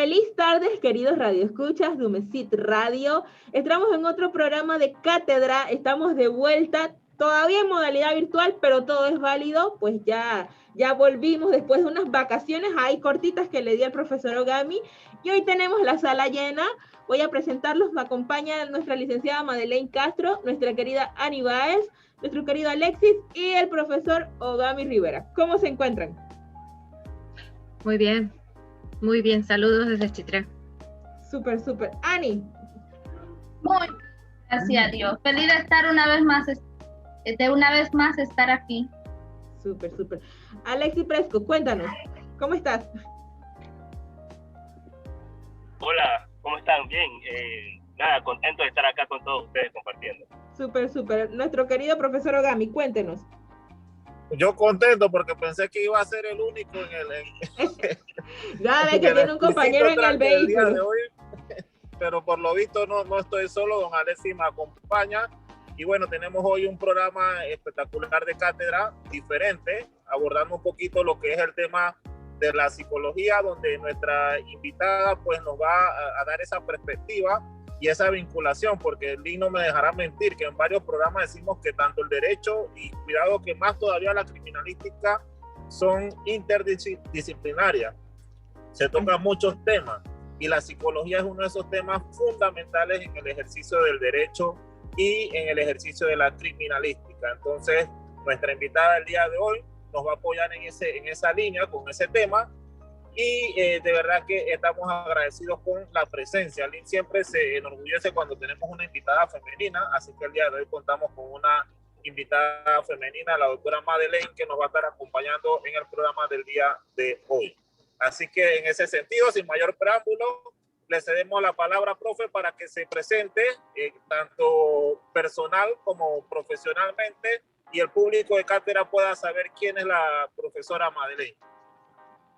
Feliz tarde, queridos radioescuchas de Umesit Radio. Estamos en otro programa de cátedra, estamos de vuelta, todavía en modalidad virtual, pero todo es válido, pues ya volvimos después de unas vacaciones ahí cortitas que le di al profesor Ogami, y hoy tenemos la sala llena. Voy a presentarlos, me acompaña nuestra licenciada Madeleine Castro, nuestra querida Ani Báez, nuestro querido Alexis y el profesor Ogami Rivera. ¿Cómo se encuentran? Muy bien, saludos desde Chitré. Súper. Ani. Muy bien, gracias a Dios. Feliz de estar una vez más estar aquí. Súper. Alexis Presco, cuéntanos, ¿cómo estás? Hola, ¿cómo están? Bien. Nada, contento de estar acá con todos ustedes compartiendo. Súper. Nuestro querido profesor Ogami, cuéntenos. Yo contento porque pensé que iba a ser el único en el... Ya ve que tiene un compañero en el vehículo. De hoy, pero por lo visto no estoy solo, don Alexis me acompaña. Y bueno, tenemos hoy un programa espectacular de cátedra, diferente, abordando un poquito lo que es el tema de la psicología, donde nuestra invitada pues nos va a dar esa perspectiva y esa vinculación, porque Lynn no me dejará mentir que en varios programas decimos que tanto el derecho y cuidado que más todavía la criminalística son interdisciplinarias. Se tocan muchos temas y la psicología es uno de esos temas fundamentales en el ejercicio del derecho y en el ejercicio de la criminalística. Entonces, nuestra invitada el día de hoy nos va a apoyar en esa línea, con ese tema. Y de verdad que estamos agradecidos con la presencia. Lynn siempre se enorgullece cuando tenemos una invitada femenina, así que el día de hoy contamos con una invitada femenina, la doctora Madeleine, que nos va a estar acompañando en el programa del día de hoy. Así que en ese sentido, sin mayor preámbulo, le cedemos la palabra, profe, para que se presente tanto personal como profesionalmente y el público de cátedra pueda saber quién es la profesora Madeleine.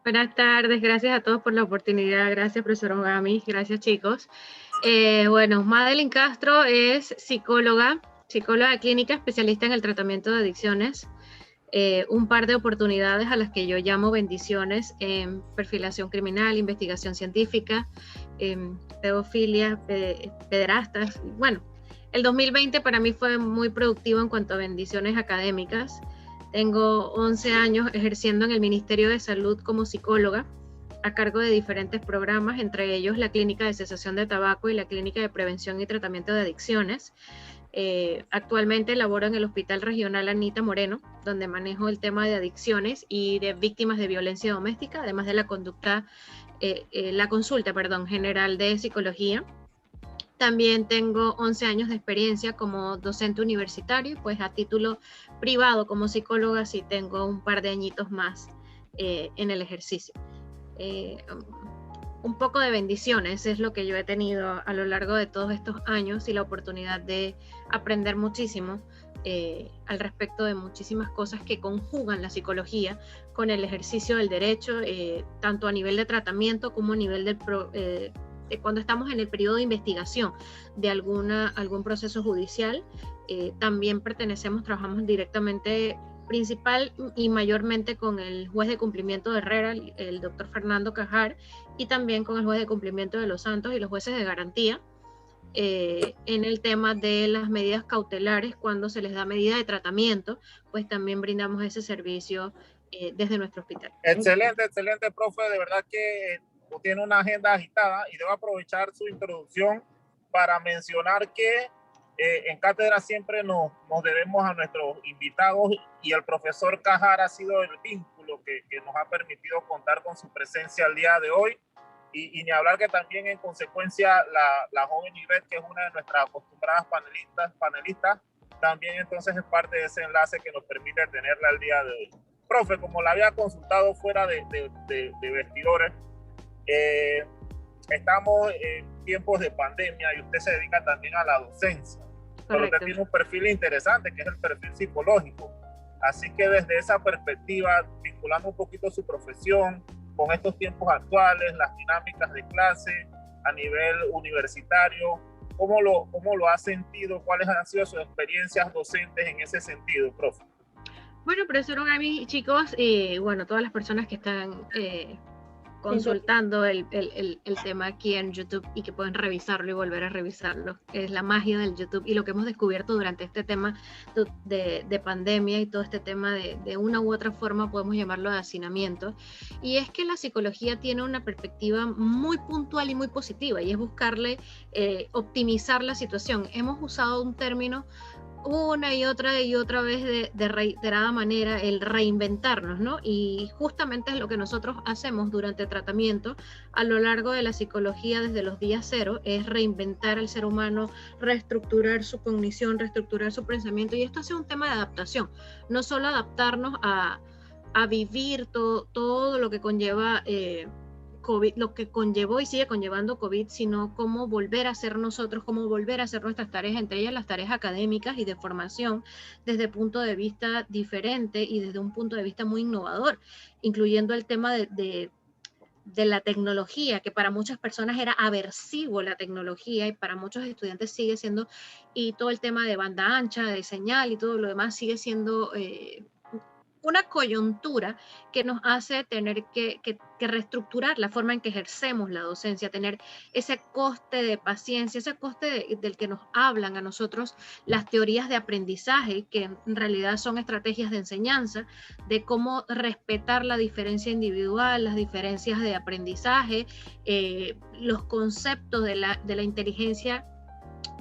Buenas tardes, gracias a todos por la oportunidad, gracias profesor Ogami, gracias chicos. Bueno, Madeleine Castro es psicóloga clínica, especialista en el tratamiento de adicciones, un par de oportunidades a las que yo llamo bendiciones en perfilación criminal, investigación científica, pedofilia, pederastas. Bueno, el 2020 para mí fue muy productivo en cuanto a bendiciones académicas. Tengo 11 años ejerciendo en el Ministerio de Salud como psicóloga, a cargo de diferentes programas, entre ellos la Clínica de Cesación de Tabaco y la Clínica de Prevención y Tratamiento de Adicciones. Actualmente laboro en el Hospital Regional Anita Moreno, donde manejo el tema de adicciones y de víctimas de violencia doméstica, además de la consulta general de psicología. También tengo 11 años de experiencia como docente universitario, pues a título privado como psicóloga sí tengo un par de añitos más en el ejercicio. Un poco de bendiciones es lo que yo he tenido a lo largo de todos estos años y la oportunidad de aprender muchísimo al respecto de muchísimas cosas que conjugan la psicología con el ejercicio del derecho, tanto a nivel de tratamiento como a nivel de cuando estamos en el periodo de investigación de algún proceso judicial. También trabajamos directamente, principal y mayormente con el juez de cumplimiento de Herrera, el doctor Fernando Cajar, y también con el juez de cumplimiento de Los Santos y los jueces de garantía, en el tema de las medidas cautelares cuando se les da medida de tratamiento, pues también brindamos ese servicio desde nuestro hospital. Excelente, profe, de verdad que tiene una agenda agitada y debo aprovechar su introducción para mencionar que en cátedra siempre nos debemos a nuestros invitados y el profesor Cajar ha sido el vínculo que nos ha permitido contar con su presencia el día de hoy y ni hablar que también en consecuencia la joven Ivette, que es una de nuestras acostumbradas panelistas, también entonces es parte de ese enlace que nos permite tenerla el día de hoy. Profe, como la había consultado fuera de vestidores, estamos en tiempos de pandemia y usted se dedica también a la docencia. Correcto. Pero usted tiene un perfil interesante que es el perfil psicológico. Así que desde esa perspectiva, vinculando un poquito su profesión con estos tiempos actuales, las dinámicas de clase a nivel universitario, ¿cómo lo ha sentido? ¿Cuáles han sido sus experiencias docentes en ese sentido, profe? Bueno, profesor Ogami, chicos, bueno, todas las personas que están consultando el tema aquí en YouTube y que pueden revisarlo y volver a revisarlo. Es la magia del YouTube y lo que hemos descubierto durante este tema de pandemia y todo este tema de una u otra forma podemos llamarlo de hacinamiento. Y es que la psicología tiene una perspectiva muy puntual y muy positiva y es buscarle optimizar la situación. Hemos usado un término una y otra vez de reiterada manera, el reinventarnos, ¿no? Y justamente es lo que nosotros hacemos durante el tratamiento a lo largo de la psicología desde los días cero, es reinventar al ser humano, reestructurar su cognición, reestructurar su pensamiento, y esto ha sido un tema de adaptación, no solo adaptarnos a vivir todo lo que conlleva COVID, lo que conllevó y sigue conllevando COVID, sino cómo volver a ser nosotros, cómo volver a hacer nuestras tareas, entre ellas las tareas académicas y de formación, desde punto de vista diferente y desde un punto de vista muy innovador, incluyendo el tema de la tecnología, que para muchas personas era aversivo la tecnología y para muchos estudiantes sigue siendo, y todo el tema de banda ancha, de señal y todo lo demás sigue siendo una coyuntura que nos hace tener que reestructurar la forma en que ejercemos la docencia, tener ese coste de paciencia, ese coste del que nos hablan a nosotros las teorías de aprendizaje, que en realidad son estrategias de enseñanza, de cómo respetar la diferencia individual, las diferencias de aprendizaje, los conceptos de la inteligencia,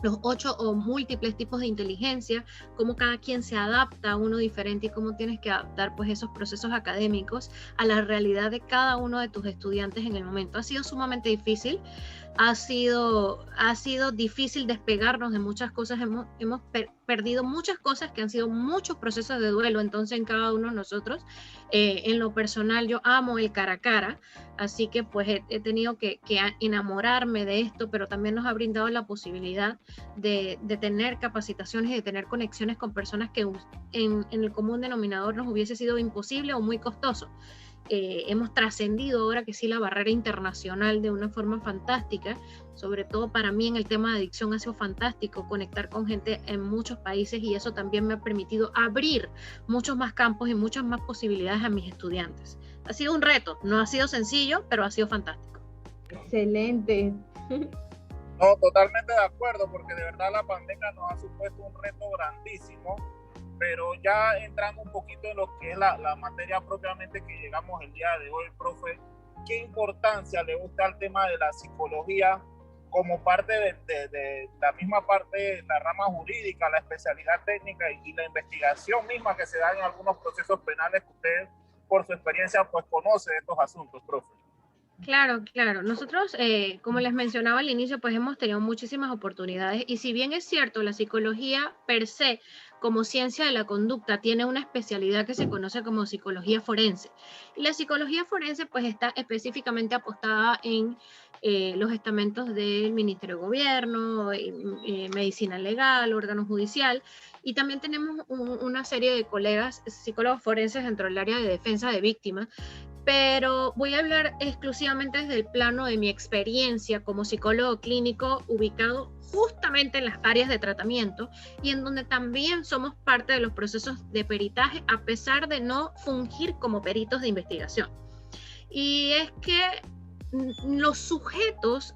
los 8 o múltiples tipos de inteligencia, cómo cada quien se adapta a uno diferente y cómo tienes que adaptar pues esos procesos académicos a la realidad de cada uno de tus estudiantes en el momento. Ha sido sumamente difícil, ha sido difícil despegarnos de muchas cosas, hemos perdido muchas cosas que han sido muchos procesos de duelo, entonces en cada uno de nosotros, en lo personal yo amo el cara a cara, así que pues he tenido que enamorarme de esto, pero también nos ha brindado la posibilidad de tener capacitaciones y de tener conexiones con personas que en el común denominador nos hubiese sido imposible o muy costoso. Hemos trascendido ahora que sí la barrera internacional de una forma fantástica, sobre todo para mí en el tema de adicción ha sido fantástico conectar con gente en muchos países y eso también me ha permitido abrir muchos más campos y muchas más posibilidades a mis estudiantes. Ha sido un reto, no ha sido sencillo, pero ha sido fantástico. Excelente. No, totalmente de acuerdo, porque de verdad la pandemia nos ha supuesto un reto grandísimo, pero ya entrando un poquito en lo que es la materia propiamente que llegamos el día de hoy, profe, ¿qué importancia le gusta al tema de la psicología como parte de la misma parte, la rama jurídica, la especialidad técnica y la investigación misma que se da en algunos procesos penales que usted, por su experiencia, pues conoce de estos asuntos, profe? Claro. Nosotros, como les mencionaba al inicio, pues hemos tenido muchísimas oportunidades y si bien es cierto, la psicología per se, como ciencia de la conducta, tiene una especialidad que se conoce como psicología forense. Y la psicología forense pues está específicamente apostada en los estamentos del Ministerio de Gobierno, medicina legal, órgano judicial, y también tenemos una serie de colegas psicólogos forenses dentro del área de defensa de víctimas, pero voy a hablar exclusivamente desde el plano de mi experiencia como psicólogo clínico ubicado justamente en las áreas de tratamiento y en donde también somos parte de los procesos de peritaje a pesar de no fungir como peritos de investigación. Y es que los sujetos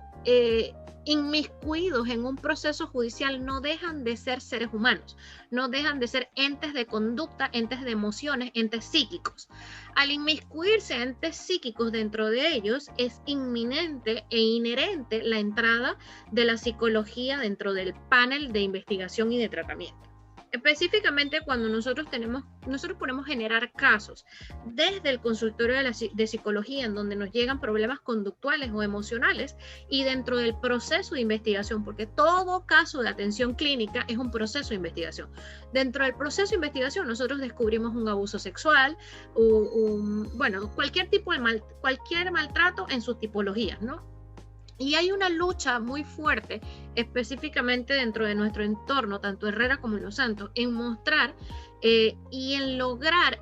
inmiscuidos en un proceso judicial no dejan de ser seres humanos, no dejan de ser entes de conducta, entes de emociones, entes psíquicos. Al inmiscuirse entes psíquicos dentro de ellos, es inminente e inherente la entrada de la psicología dentro del panel de investigación y de tratamiento. Específicamente cuando nosotros podemos generar casos desde el consultorio de psicología en donde nos llegan problemas conductuales o emocionales y dentro del proceso de investigación, porque todo caso de atención clínica es un proceso de investigación. Dentro del proceso de investigación nosotros descubrimos un abuso sexual, cualquier tipo de cualquier maltrato en sus tipologías, ¿no? Y hay una lucha muy fuerte, específicamente dentro de nuestro entorno, tanto Herrera como Los Santos, en mostrar y en lograr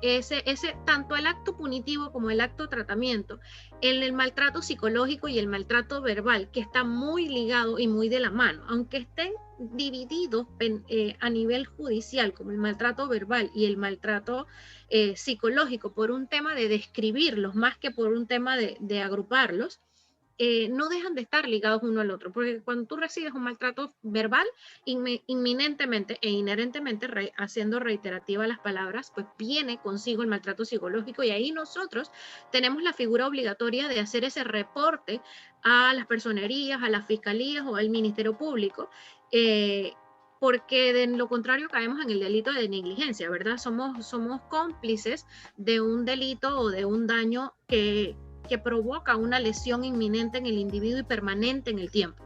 tanto el acto punitivo como el acto tratamiento, en el maltrato psicológico y el maltrato verbal, que está muy ligado y muy de la mano, aunque estén divididos a nivel judicial, como el maltrato verbal y el maltrato psicológico, por un tema de describirlos más que por un tema de agruparlos, no dejan de estar ligados uno al otro, porque cuando tú recibes un maltrato verbal, inminentemente e inherentemente, haciendo reiterativa las palabras, pues viene consigo el maltrato psicológico, y ahí nosotros tenemos la figura obligatoria de hacer ese reporte a las personerías, a las fiscalías o al Ministerio Público, porque de lo contrario caemos en el delito de negligencia, ¿verdad? Somos cómplices de un delito o de un daño que provoca una lesión inminente en el individuo y permanente en el tiempo.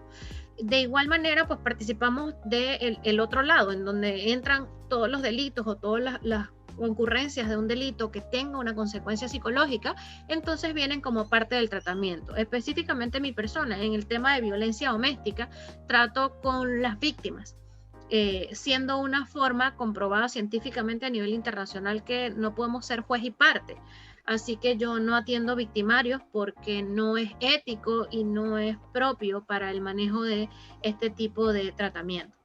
De igual manera, pues participamos del otro lado, en donde entran todos los delitos o todas las concurrencias de un delito que tenga una consecuencia psicológica, entonces vienen como parte del tratamiento. Específicamente mi persona, en el tema de violencia doméstica, trato con las víctimas, siendo una forma comprobada científicamente a nivel internacional que no podemos ser juez y parte. Así que yo no atiendo victimarios porque no es ético y no es propio para el manejo de este tipo de tratamiento.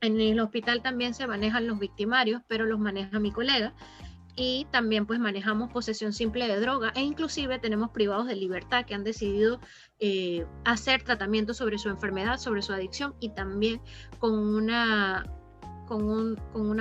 En el hospital también se manejan los victimarios, pero los maneja mi colega. Y también pues manejamos posesión simple de droga, e inclusive tenemos privados de libertad que han decidido hacer tratamiento sobre su enfermedad, sobre su adicción, y también con una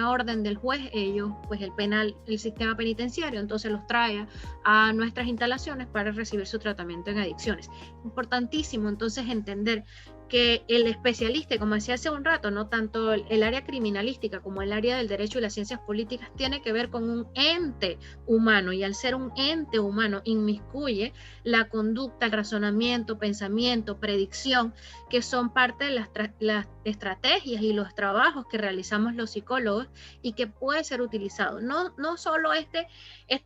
orden del juez, ellos, pues el sistema penitenciario, entonces los trae a nuestras instalaciones para recibir su tratamiento en adicciones. Importantísimo entonces entender que el especialista, como decía hace un rato, no tanto el área criminalística como el área del derecho y las ciencias políticas, tiene que ver con un ente humano, y al ser un ente humano inmiscuye la conducta, el razonamiento, pensamiento, predicción, que son parte de las estrategias y los trabajos que realizamos los psicólogos, y que puede ser utilizado. No solo este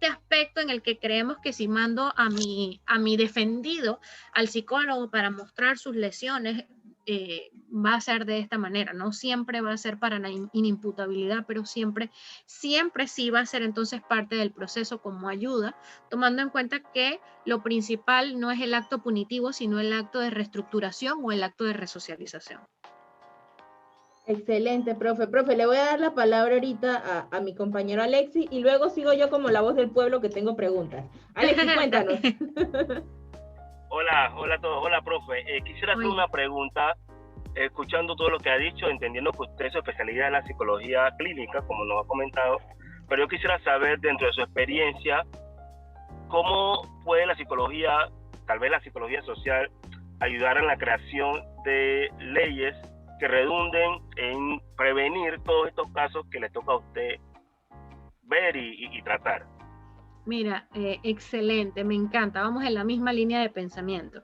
aspecto en el que creemos que si mando a mi defendido al psicólogo para mostrar sus lesiones, va a ser de esta manera, no siempre va a ser para la inimputabilidad, pero siempre sí va a ser entonces parte del proceso como ayuda, tomando en cuenta que lo principal no es el acto punitivo, sino el acto de reestructuración o el acto de resocialización. Excelente, profe. Profe, le voy a dar la palabra ahorita a mi compañero Alexis, y luego sigo yo como la voz del pueblo que tengo preguntas. Alexis, cuéntanos. Hola a todos. Hola, profe. Quisiera hacer una pregunta, escuchando todo lo que ha dicho, entendiendo que usted es su especialidad en la psicología clínica, como nos ha comentado, pero yo quisiera saber, dentro de su experiencia, cómo puede la psicología, tal vez la psicología social, ayudar en la creación de leyes que redunden en prevenir todos estos casos que le toca a usted ver y tratar. Mira, excelente, me encanta, vamos en la misma línea de pensamiento.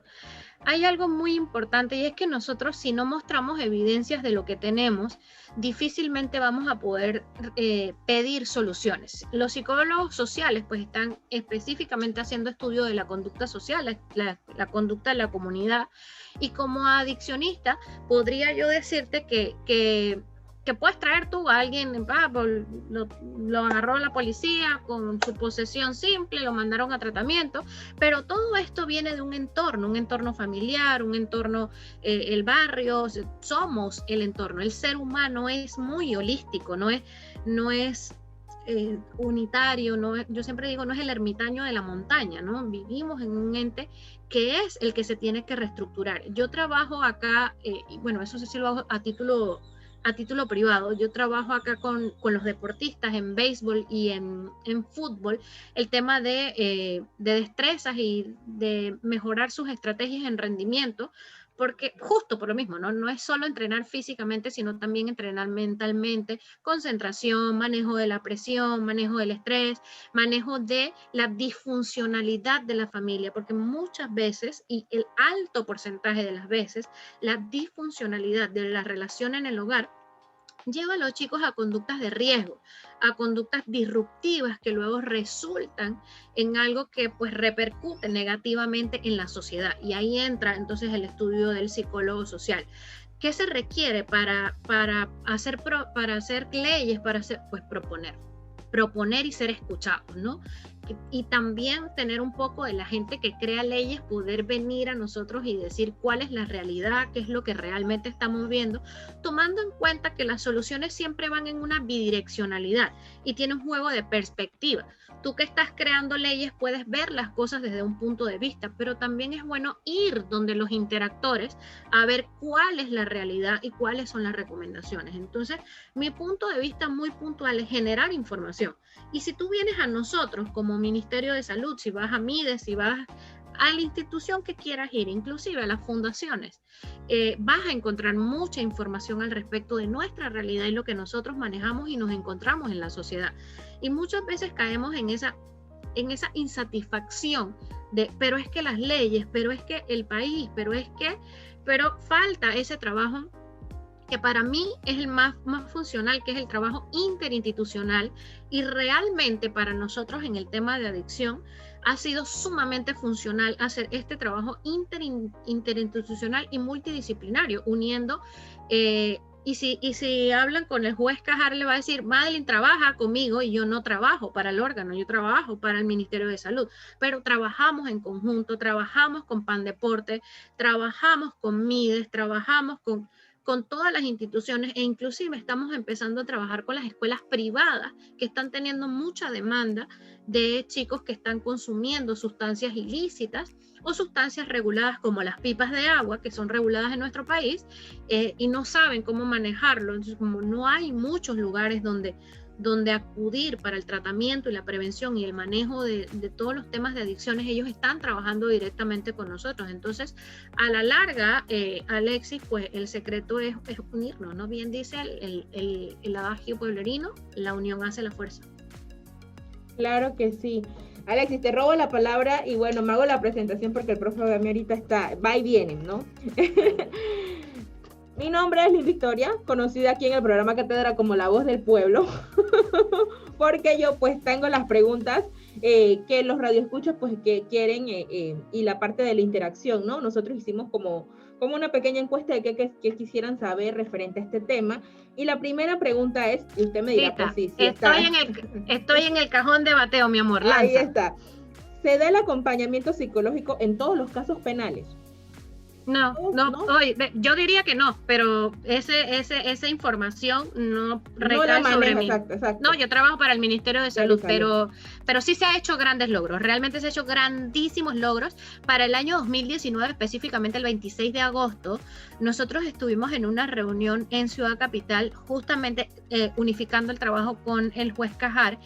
Hay algo muy importante, y es que nosotros, si no mostramos evidencias de lo que tenemos, difícilmente vamos a poder pedir soluciones. Los psicólogos sociales pues están específicamente haciendo estudio de la conducta social, la conducta de la comunidad, y como adiccionista podría yo decirte que puedes traer tú a alguien, lo agarró la policía con su posesión simple, lo mandaron a tratamiento, pero todo esto viene de un entorno familiar, un entorno, el barrio, somos el entorno. El ser humano es muy holístico, no es unitario, yo siempre digo, no es el ermitaño de la montaña, ¿no? Vivimos en un ente que es el que se tiene que reestructurar. Yo trabajo acá, y bueno, eso sí lo hago a título privado. Yo trabajo acá con los deportistas en béisbol y en fútbol, el tema de destrezas y de mejorar sus estrategias en rendimiento, porque justo por lo mismo, no es solo entrenar físicamente, sino también entrenar mentalmente, concentración, manejo de la presión, manejo del estrés, manejo de la disfuncionalidad de la familia, porque muchas veces, y el alto porcentaje de las veces, la disfuncionalidad de la relación en el hogar lleva a los chicos a conductas de riesgo, a conductas disruptivas que luego resultan en algo que pues repercute negativamente en la sociedad. Y ahí entra entonces el estudio del psicólogo social. ¿Qué se requiere para hacer leyes, pues proponer y ser escuchados, ¿no? y también tener un poco de la gente que crea leyes, poder venir a nosotros y decir cuál es la realidad, qué es lo que realmente estamos viendo, tomando en cuenta que las soluciones siempre van en una bidireccionalidad y tiene un juego de perspectiva. Tú que estás creando leyes puedes ver las cosas desde un punto de vista, pero también es bueno ir donde los interactores a ver cuál es la realidad y cuáles son las recomendaciones. Entonces, mi punto de vista muy puntual es generar información. Y si tú vienes a nosotros como Ministerio de Salud, si vas a MIDES, si vas a la institución que quieras ir, inclusive a las fundaciones, vas a encontrar mucha información al respecto de nuestra realidad y lo que nosotros manejamos y nos encontramos en la sociedad. Y muchas veces caemos en esa insatisfacción de, pero es que las leyes, pero es que el país, pero falta ese trabajo que para mí es el más funcional, que es el trabajo interinstitucional, y realmente para nosotros en el tema de adicción ha sido sumamente funcional hacer este trabajo interinstitucional y multidisciplinario, uniendo, y si hablan con el juez Cajar, le va a decir, Madeline trabaja conmigo y yo no trabajo para el órgano, yo trabajo para el Ministerio de Salud, pero trabajamos en conjunto, trabajamos con Pandeporte, trabajamos con MIDES, trabajamos con todas las instituciones, e inclusive estamos empezando a trabajar con las escuelas privadas que están teniendo mucha demanda de chicos que están consumiendo sustancias ilícitas o sustancias reguladas como las pipas de agua, que son reguladas en nuestro país, y no saben cómo manejarlo. Entonces, como no hay muchos lugares donde acudir para el tratamiento y la prevención y el manejo de todos los temas de adicciones, ellos están trabajando directamente con nosotros. Entonces, a la larga, Alexis, pues el secreto es unirnos, ¿no? Bien dice el adagio pueblerino, la unión hace la fuerza. Claro que sí. Alexis, te robo la palabra y bueno, me hago la presentación porque el profe de mí ahorita va y viene, ¿no? Mi nombre es Liz Victoria, conocida aquí en el programa Cátedra como la voz del pueblo, porque yo pues tengo las preguntas que los radioescuchas pues que quieren y la parte de la interacción, ¿no? Nosotros hicimos como una pequeña encuesta de qué quisieran saber referente a este tema, y la primera pregunta es, y usted me dirá, pues sí, estoy en el cajón de bateo, mi amor, lanza. Ahí está. ¿Se da el acompañamiento psicológico en todos los casos penales? No, oye, yo diría que no, pero esa información no recae sobre mí. Exacto. No, yo trabajo para el Ministerio de Salud, pero sí se ha hecho grandes logros, realmente se ha hecho grandísimos logros. Para el año 2019, específicamente el 26 de agosto, nosotros estuvimos en una reunión en Ciudad Capital, justamente unificando el trabajo con el juez Cajar,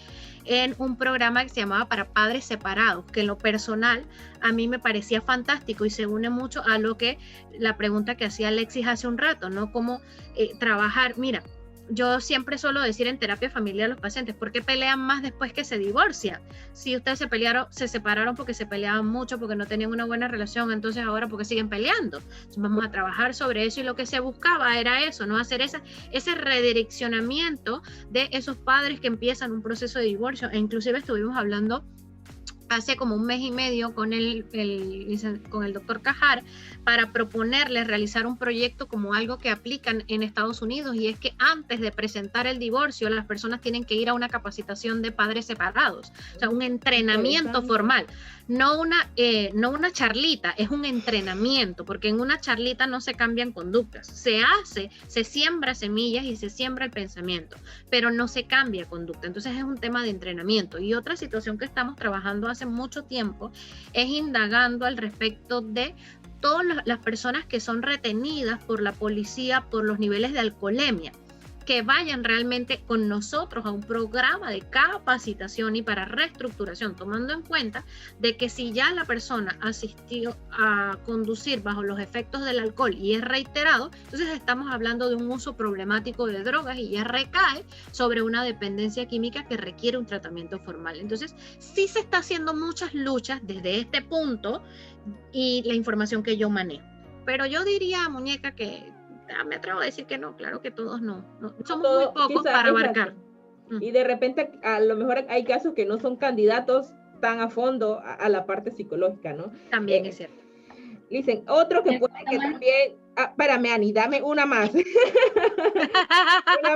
en un programa que se llamaba Para Padres Separados, que en lo personal a mí me parecía fantástico y se une mucho a lo que la pregunta que hacía Alexis hace un rato, ¿no? Cómo trabajar. Mira, yo siempre suelo decir en terapia familiar a los pacientes, ¿por qué pelean más después que se divorcian? Si ustedes se separaron porque se peleaban mucho, porque no tenían una buena relación, entonces ahora porque siguen peleando. Entonces vamos a trabajar sobre eso, y lo que se buscaba era eso, ¿no? Hacer ese redireccionamiento de esos padres que empiezan un proceso de divorcio. E inclusive estuvimos hablando hace como un mes y medio con el doctor Cajar para proponerles realizar un proyecto como algo que aplican en Estados Unidos, y es que antes de presentar el divorcio las personas tienen que ir a una capacitación de padres separados, o sea, un entrenamiento formal, no una charlita, es un entrenamiento, porque en una charlita no se cambian conductas, se siembra semillas y se siembra el pensamiento, pero no se cambia conducta. Entonces es un tema de entrenamiento. Y otra situación que estamos trabajando hace mucho tiempo es indagando al respecto de todas las personas que son retenidas por la policía por los niveles de alcoholemia, que vayan realmente con nosotros a un programa de capacitación y para reestructuración, tomando en cuenta de que si ya la persona asistió a conducir bajo los efectos del alcohol y es reiterado, entonces estamos hablando de un uso problemático de drogas y ya recae sobre una dependencia química que requiere un tratamiento formal. Entonces sí se está haciendo muchas luchas desde este punto y la información que yo manejo. Pero yo diría, muñeca, que me atrevo a decir que no, claro que todos no somos muy pocos para abarcar. Y de repente a lo mejor hay casos que no son candidatos tan a fondo a la parte psicológica, ¿no? También es cierto. Dicen, otro que puede que también espérame, Ani, dame una más. Una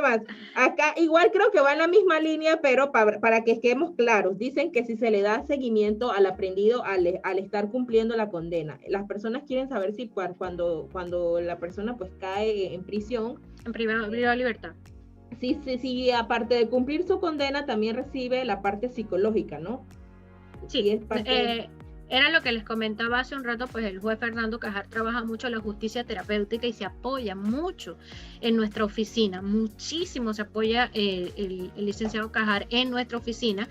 más. Acá igual creo que va en la misma línea, pero para que quedemos claros, dicen que si se le da seguimiento al aprendido al estar cumpliendo la condena, las personas quieren saber si cuando la persona pues cae en prisión, en privado de libertad. Sí, aparte de cumplir su condena, también recibe la parte psicológica, ¿no? Sí, era lo que les comentaba hace un rato, pues el juez Fernando Cajar trabaja mucho la justicia terapéutica y se apoya mucho en nuestra oficina, muchísimo se apoya el licenciado Cajar en nuestra oficina,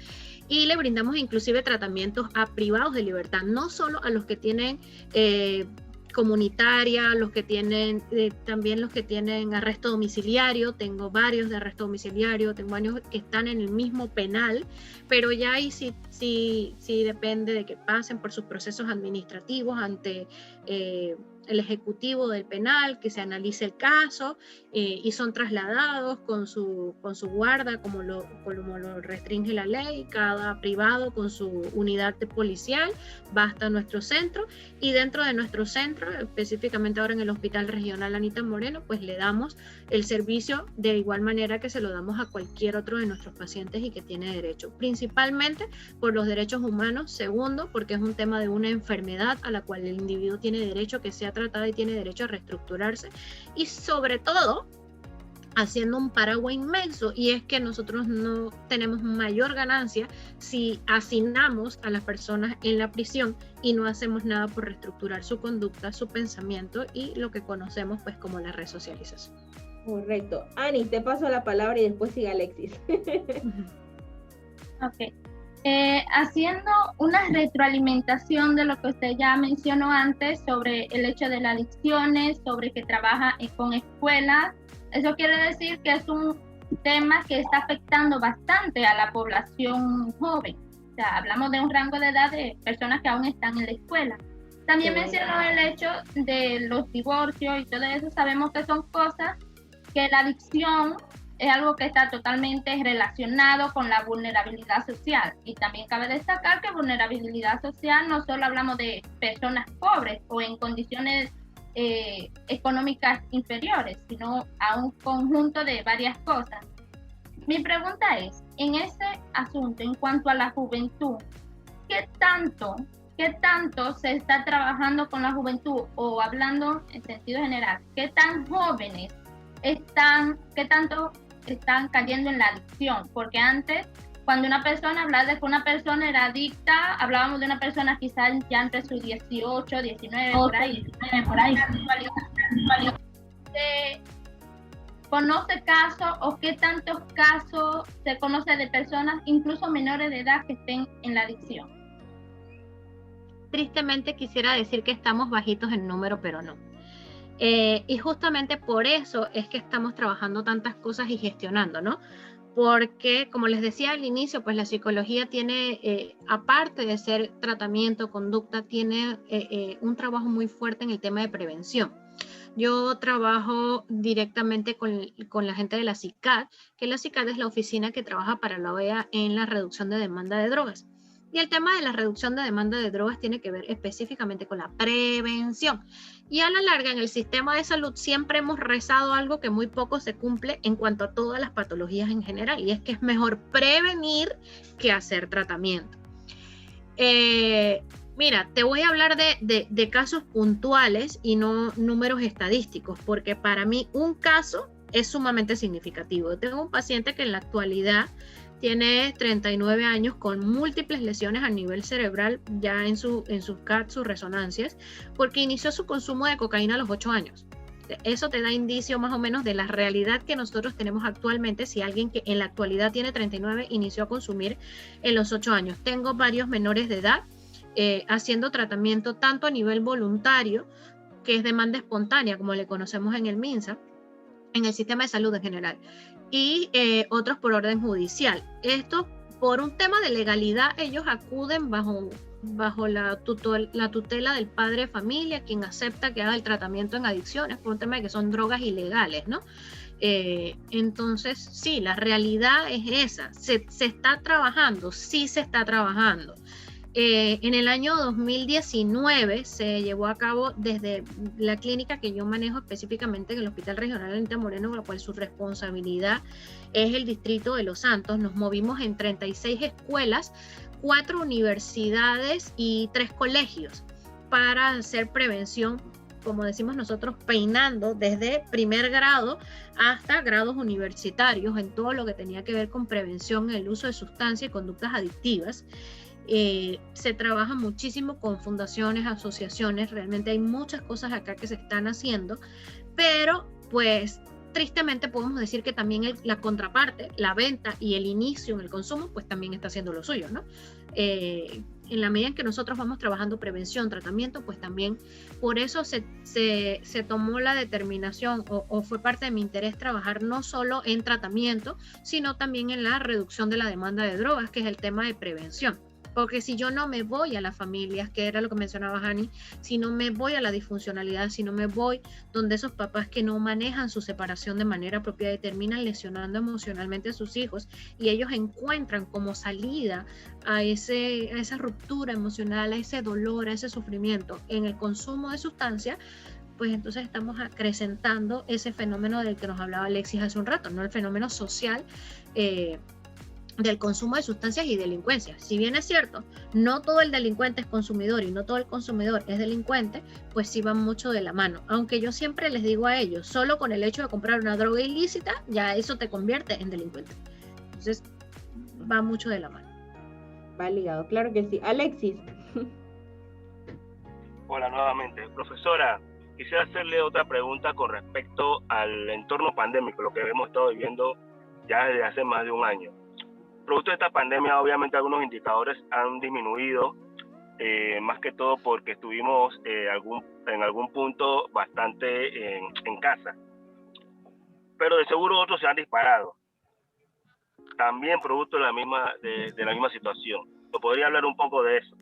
y le brindamos inclusive tratamientos a privados de libertad, no solo a los que tienen comunitaria, los que tienen también los que tienen arresto domiciliario. Tengo varios de arresto domiciliario, tengo varios que están en el mismo penal, pero ya ahí sí depende de que pasen por sus procesos administrativos ante el ejecutivo del penal, que se analice el caso y son trasladados con su guarda como lo restringe la ley, cada privado con su unidad policial va hasta nuestro centro, y dentro de nuestro centro, específicamente ahora en el Hospital Regional Anita Moreno, pues le damos el servicio de igual manera que se lo damos a cualquier otro de nuestros pacientes y que tiene derecho, principalmente por los derechos humanos, segundo, porque es un tema de una enfermedad a la cual el individuo tiene derecho que sea tratada y tiene derecho a reestructurarse, y sobre todo haciendo un paraguas inmenso, y es que nosotros no tenemos mayor ganancia si asignamos a las personas en la prisión y no hacemos nada por reestructurar su conducta, su pensamiento y lo que conocemos pues como la resocialización. Correcto. Ani, te paso la palabra y después sigue Alexis. Ok. Haciendo una retroalimentación de lo que usted ya mencionó antes sobre el hecho de las adicciones, sobre que trabaja con escuelas, eso quiere decir que es un tema que está afectando bastante a la población joven. O sea, hablamos de un rango de edad de personas que aún están en la escuela. También mencionó el hecho de los divorcios y todo eso. Sabemos que son cosas que la adicción es algo que está totalmente relacionado con la vulnerabilidad social. Y también cabe destacar que vulnerabilidad social no solo hablamos de personas pobres o en condiciones económicas inferiores, sino a un conjunto de varias cosas. Mi pregunta es, en ese asunto, en cuanto a la juventud, ¿qué tanto se está trabajando con la juventud? O hablando en sentido general, ¿qué tan jóvenes qué tanto están cayendo en la adicción? Porque antes, cuando una persona hablaba de que una persona era adicta, hablábamos de una persona quizás ya entre sus 18, 19, por ahí. ¿Conoce casos o qué tantos casos se conoce de personas, incluso menores de edad, que estén en la adicción? Tristemente quisiera decir que estamos bajitos en número, pero no. Y justamente por eso es que estamos trabajando tantas cosas y gestionando, ¿no? Porque, como les decía al inicio, pues la psicología tiene, aparte de ser tratamiento, conducta, tiene un trabajo muy fuerte en el tema de prevención. Yo trabajo directamente con la gente de la CICAD, que la CICAD es la oficina que trabaja para la OEA en la reducción de demanda de drogas. Y el tema de la reducción de demanda de drogas tiene que ver específicamente con la prevención. Y a la larga, en el sistema de salud siempre hemos rezado algo que muy poco se cumple en cuanto a todas las patologías en general, y es que es mejor prevenir que hacer tratamiento. Mira, te voy a hablar de casos puntuales y no números estadísticos, porque para mí un caso es sumamente significativo. Tengo un paciente que en la actualidad tiene 39 años con múltiples lesiones a nivel cerebral ya en sus CAT, sus resonancias, porque inició su consumo de cocaína a los 8 años. Eso te da indicio más o menos de la realidad que nosotros tenemos actualmente si alguien que en la actualidad tiene 39 inició a consumir en los 8 años. Tengo varios menores de edad haciendo tratamiento tanto a nivel voluntario, que es demanda espontánea, como le conocemos en el MINSA, en el sistema de salud en general, y otros por orden judicial. Esto por un tema de legalidad, ellos acuden bajo la tutela del padre de familia, quien acepta que haga el tratamiento en adicciones, por un tema de que son drogas ilegales, ¿no? Entonces, sí, la realidad es esa. ¿Se está trabajando? Sí se está trabajando. En el año 2019 se llevó a cabo desde la clínica que yo manejo específicamente en el Hospital Regional Anita Moreno, con la cual su responsabilidad es el distrito de Los Santos. Nos movimos en 36 escuelas, 4 universidades y 3 colegios para hacer prevención, como decimos nosotros, peinando desde primer grado hasta grados universitarios en todo lo que tenía que ver con prevención en el uso de sustancias y conductas adictivas. Se trabaja muchísimo con fundaciones, asociaciones, realmente hay muchas cosas acá que se están haciendo, pero pues tristemente podemos decir que también la contraparte, la venta y el inicio en el consumo, pues también está haciendo lo suyo, ¿no? En la medida en que nosotros vamos trabajando prevención, tratamiento, pues también por eso se tomó la determinación o fue parte de mi interés trabajar no solo en tratamiento, sino también en la reducción de la demanda de drogas, que es el tema de prevención. Porque si yo no me voy a las familias, que era lo que mencionaba Hani, si no me voy a la disfuncionalidad, si no me voy donde esos papás que no manejan su separación de manera apropiada y terminan lesionando emocionalmente a sus hijos, y ellos encuentran como salida a esa ruptura emocional, a ese dolor, a ese sufrimiento en el consumo de sustancias, pues entonces estamos acrecentando ese fenómeno del que nos hablaba Alexis hace un rato, ¿no? El fenómeno social del consumo de sustancias y delincuencia. Si bien es cierto, no todo el delincuente es consumidor y no todo el consumidor es delincuente, pues sí van mucho de la mano. Aunque yo siempre les digo a ellos, solo con el hecho de comprar una droga ilícita, ya eso te convierte en delincuente. Entonces, va mucho de la mano. Va ligado, claro que sí. Alexis. Hola nuevamente. Profesora, quisiera hacerle otra pregunta con respecto al entorno pandémico, lo que hemos estado viviendo ya desde hace más de un año. Producto de esta pandemia, obviamente algunos indicadores han disminuido, más que todo porque estuvimos en algún punto bastante en casa. Pero de seguro otros se han disparado. También producto de la misma situación. ¿Me podría hablar un poco de eso?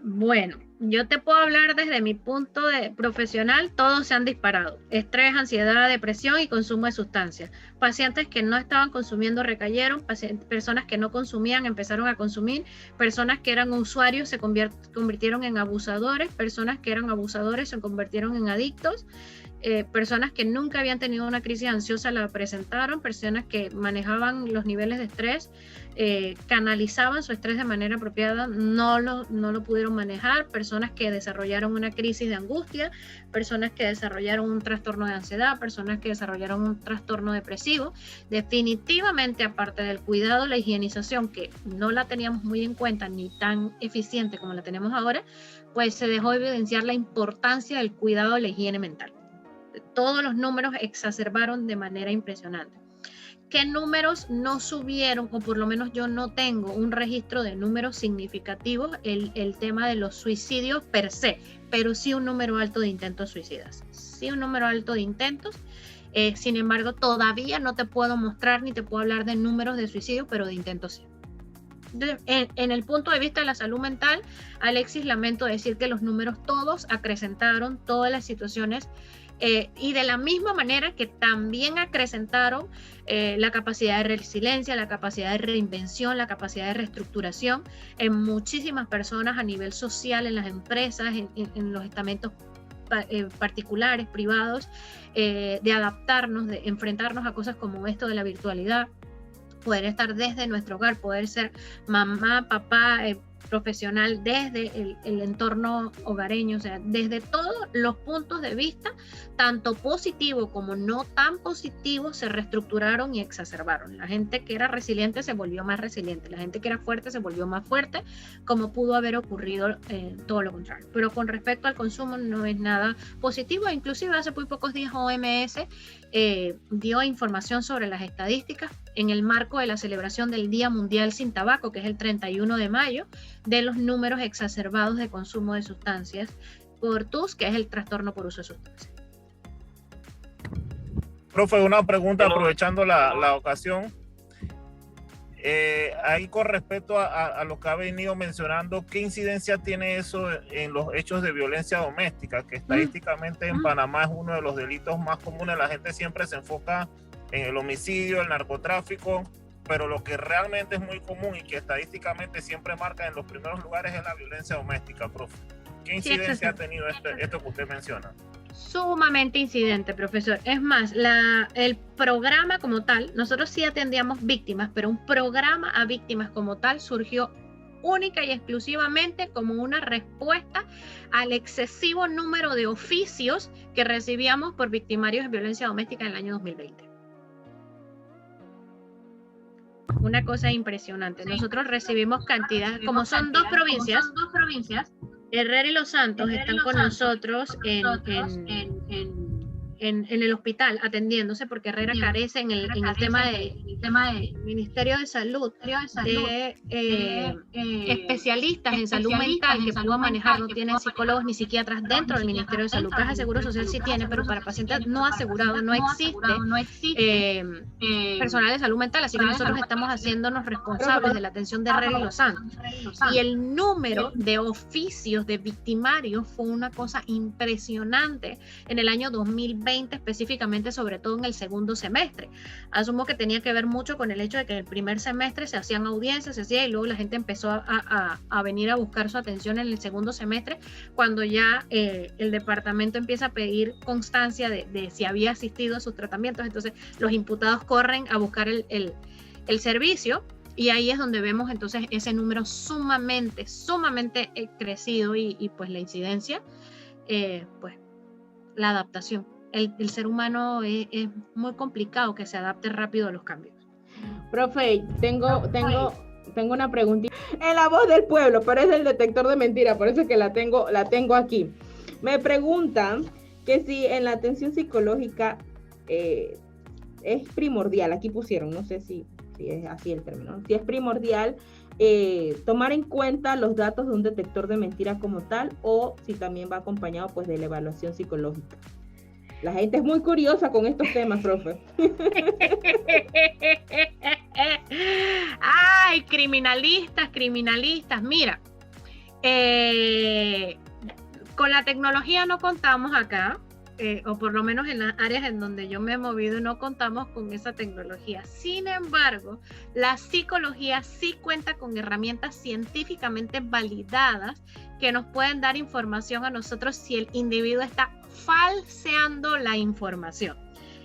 Bueno, yo te puedo hablar desde mi punto de profesional, todos se han disparado. Estrés, ansiedad, depresión y consumo de sustancias. Pacientes que no estaban consumiendo recayeron, personas que no consumían empezaron a consumir, personas que eran usuarios se convirtieron en abusadores, personas que eran abusadores se convirtieron en adictos. Personas que nunca habían tenido una crisis ansiosa la presentaron, personas que manejaban los niveles de estrés, canalizaban su estrés de manera apropiada, no lo pudieron manejar, personas que desarrollaron una crisis de angustia, personas que desarrollaron un trastorno de ansiedad, personas que desarrollaron un trastorno depresivo. Definitivamente, aparte del cuidado, la higienización, que no la teníamos muy en cuenta ni tan eficiente como la tenemos ahora, pues se dejó evidenciar la importancia del cuidado de la higiene mental. Todos los números exacerbaron de manera impresionante. ¿Qué números no subieron? O por lo menos yo no tengo un registro de números significativos, el tema de los suicidios per se, pero sí un número alto de intentos suicidas. Sí un número alto de intentos. Sin embargo, todavía no te puedo mostrar ni te puedo hablar de números de suicidio, pero de intentos sí. En el punto de vista de la salud mental, Alexis, lamento decir que los números todos acrecentaron todas las situaciones y de la misma manera que también acrecentaron la capacidad de resiliencia, la capacidad de reinvención, la capacidad de reestructuración en muchísimas personas a nivel social, en las empresas, en los estamentos particulares, privados, de adaptarnos, de enfrentarnos a cosas como esto de la virtualidad, poder estar desde nuestro hogar, poder ser mamá, papá, profesional desde el entorno hogareño, o sea, desde todos los puntos de vista, tanto positivo como no tan positivo, se reestructuraron y exacerbaron. La gente que era resiliente se volvió más resiliente, la gente que era fuerte se volvió más fuerte, como pudo haber ocurrido todo lo contrario. Pero con respecto al consumo no es nada positivo, inclusive hace muy pocos días OMS dio información sobre las estadísticas en el marco de la celebración del Día Mundial Sin Tabaco, que es el 31 de mayo, de los números exacerbados de consumo de sustancias por TUS, que es el trastorno por uso de sustancias. Profe, una pregunta aprovechando la ocasión. Ahí con respecto a lo que ha venido mencionando, ¿qué incidencia tiene eso en los hechos de violencia doméstica? Que estadísticamente en Panamá es uno de los delitos más comunes. La gente siempre se enfoca en el homicidio, el narcotráfico, pero lo que realmente es muy común y que estadísticamente siempre marca en los primeros lugares es la violencia doméstica, profe. ¿Qué incidencia ha tenido esto que usted menciona? Sumamente incidente, profesor. Es más, el programa como tal, nosotros sí atendíamos víctimas, pero un programa a víctimas como tal surgió única y exclusivamente como una respuesta al excesivo número de oficios que recibíamos por victimarios de violencia doméstica en el año 2020. Una cosa impresionante. Nosotros recibimos cantidad, como son dos provincias, Herrera y Los Santos están con nosotros en el hospital atendiéndose, porque Herrera carece en el tema de Ministerio de Salud de especialistas en salud mental que puedan manejar. No tienen psicólogos ni psiquiatras dentro del Ministerio de Salud. Caja de Seguro Social sí tiene, pero para pacientes no asegurados no existe personal de salud mental, así que nosotros estamos haciéndonos responsables de la atención de Herrera y Los Santos. Y el número de oficios de victimarios fue una cosa impresionante en el año 2020, específicamente, sobre todo en el segundo semestre. Asumo que tenía que ver mucho con el hecho de que en el primer semestre se hacían audiencias, y luego la gente empezó a venir a buscar su atención en el segundo semestre, cuando ya el departamento empieza a pedir constancia de si había asistido a sus tratamientos. Entonces los imputados corren a buscar el servicio, y ahí es donde vemos entonces ese número sumamente crecido, y pues la incidencia, pues la adaptación. El ser humano es muy complicado que se adapte rápido a los cambios. Profe, tengo una preguntita. En la voz del pueblo, pero es del detector de mentiras, por eso es que la tengo aquí. Me preguntan que si en la atención psicológica es primordial, aquí pusieron, no sé si es así el término, si es primordial tomar en cuenta los datos de un detector de mentiras como tal, o si también va acompañado pues de la evaluación psicológica. La gente es muy curiosa con estos temas, profe. Ay, criminalistas. Mira, con la tecnología no contamos acá, o por lo menos en las áreas en donde yo me he movido no contamos con esa tecnología. Sin embargo, la psicología sí cuenta con herramientas científicamente validadas que nos pueden dar información a nosotros si el individuo está falseando la información.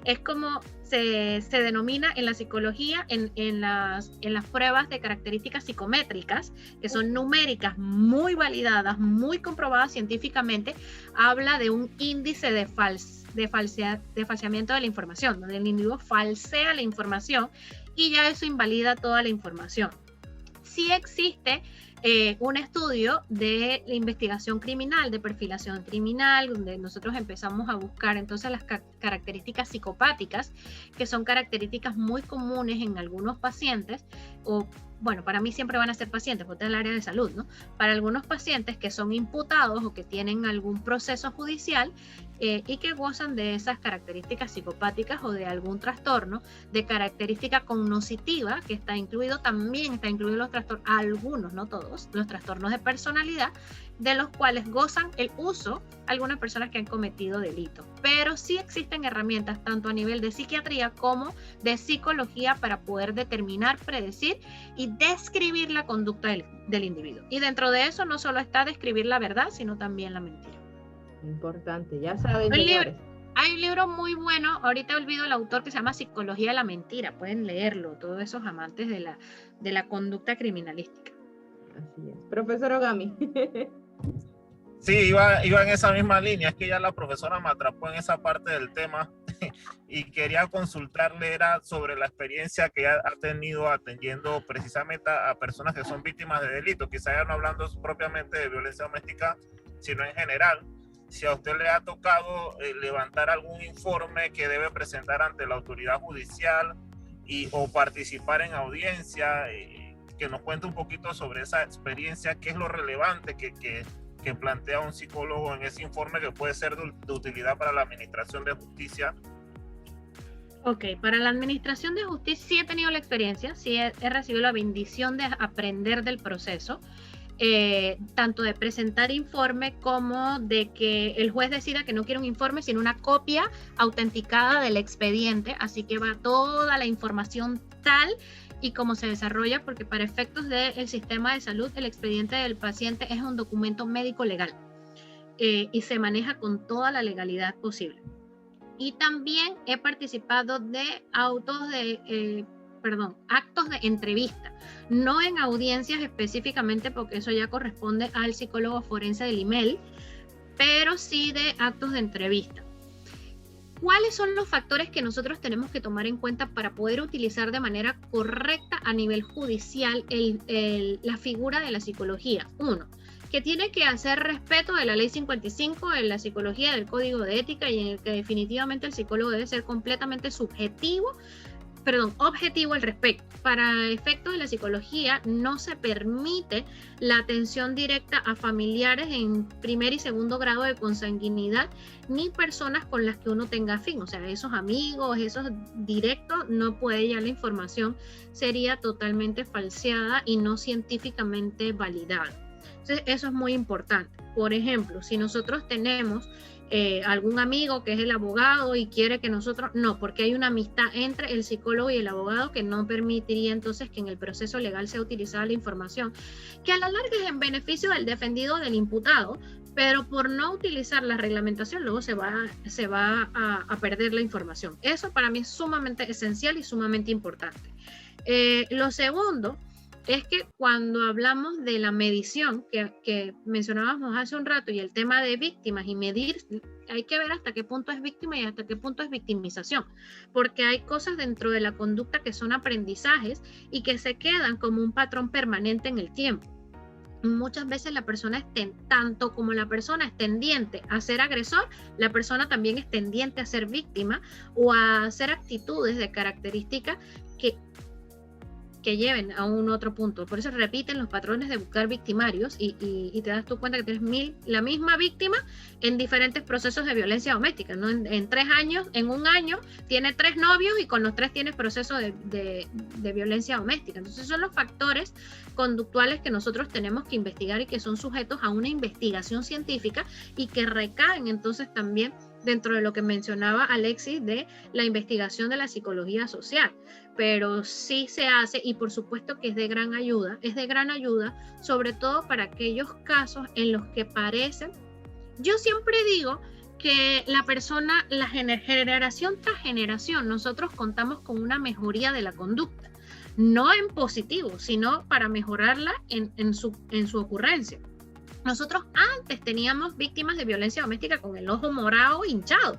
Es como se denomina en la psicología, en las pruebas de características psicométricas, que son numéricas, muy validadas, muy comprobadas científicamente. Habla de un índice de falseamiento de la información, donde el individuo falsea la información y ya eso invalida toda la información. Sí existe un estudio de la investigación criminal, de perfilación criminal, donde nosotros empezamos a buscar entonces las características psicopáticas, que son características muy comunes en algunos pacientes, o bueno, para mí siempre van a ser pacientes, porque es el área de salud, ¿no? Para algunos pacientes que son imputados o que tienen algún proceso judicial y que gozan de esas características psicopáticas o de algún trastorno de característica cognitiva, que también está incluido los trastornos, algunos, no todos, los trastornos de personalidad, de los cuales gozan el uso algunas personas que han cometido delitos. Pero sí existen herramientas tanto a nivel de psiquiatría como de psicología para poder determinar, predecir y describir la conducta del individuo. Y dentro de eso no solo está describir la verdad, sino también la mentira. Importante, ya saben, señores. Hay un libro muy bueno, ahorita olvido el autor, que se llama Psicología de la Mentira, pueden leerlo, todos esos amantes de la conducta criminalística. Así es. Profesor Ogami. Sí, iba en esa misma línea, es que ya la profesora me atrapó en esa parte del tema y quería consultarle, era sobre la experiencia que ha tenido atendiendo precisamente a personas que son víctimas de delitos, quizá ya no hablando propiamente de violencia doméstica, sino en general. Si a usted le ha tocado levantar algún informe que debe presentar ante la autoridad judicial o participar en audiencia, que nos cuente un poquito sobre esa experiencia, qué es lo relevante que plantea un psicólogo en ese informe que puede ser de utilidad para la administración de justicia. Ok, para la administración de justicia sí he tenido la experiencia, sí he recibido la bendición de aprender del proceso. tanto de presentar informe como de que el juez decida que no quiere un informe, sino una copia autenticada del expediente. Así que va toda la información tal y como se desarrolla, porque para efectos del sistema de salud, el expediente del paciente es un documento médico legal y se maneja con toda la legalidad posible. Y también he participado de actos de entrevista, no en audiencias específicamente, porque eso ya corresponde al psicólogo forense del IMEL, pero sí de actos de entrevista. ¿Cuáles son los factores que nosotros tenemos que tomar en cuenta para poder utilizar de manera correcta a nivel judicial la figura de la psicología? Uno, que tiene que hacer respeto de la ley 55 de la psicología, del código de ética, y en el que definitivamente el psicólogo debe ser completamente objetivo al respecto. Para efectos de la psicología no se permite la atención directa a familiares en primer y segundo grado de consanguinidad, ni personas con las que uno tenga afín, o sea, esos amigos, esos directos, no puede, ya la información sería totalmente falseada y no científicamente validada. Entonces, eso es muy importante. Por ejemplo, si nosotros tenemos algún amigo que es el abogado y quiere que nosotros, no, porque hay una amistad entre el psicólogo y el abogado que no permitiría entonces que en el proceso legal sea utilizada la información, que a la larga es en beneficio del defendido o del imputado, pero por no utilizar la reglamentación luego se va a perder la información. Eso para mí es sumamente esencial y sumamente importante. Lo segundo es que cuando hablamos de la medición que mencionábamos hace un rato y el tema de víctimas y medir, hay que ver hasta qué punto es víctima y hasta qué punto es victimización, porque hay cosas dentro de la conducta que son aprendizajes y que se quedan como un patrón permanente en el tiempo. Muchas veces la persona tanto como la persona es tendiente a ser agresor, la persona también es tendiente a ser víctima o a hacer actitudes de características que lleven a un otro punto. Por eso repiten los patrones de buscar victimarios y te das tú cuenta que tienes la misma víctima en diferentes procesos de violencia doméstica, ¿no? En 3 años, en un año, tiene 3 novios y con los 3 tiene proceso de violencia doméstica. Entonces son los factores conductuales que nosotros tenemos que investigar y que son sujetos a una investigación científica y que recaen entonces también dentro de lo que mencionaba Alexis de la investigación de la psicología social, pero sí se hace y por supuesto que es de gran ayuda sobre todo para aquellos casos en los que parecen, yo siempre digo que la persona, la generación tras generación, nosotros contamos con una mejoría de la conducta, no en positivo, sino para mejorarla en su ocurrencia. Nosotros antes teníamos víctimas de violencia doméstica con el ojo morado hinchado.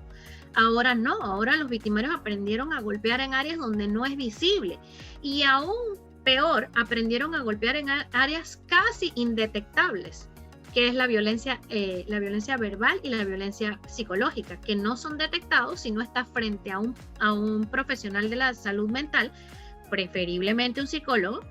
Ahora no, ahora los victimarios aprendieron a golpear en áreas donde no es visible. Y aún peor, aprendieron a golpear en áreas casi indetectables, que es la violencia verbal y la violencia psicológica, que no son detectados si no está frente a un profesional de la salud mental, preferiblemente un psicólogo,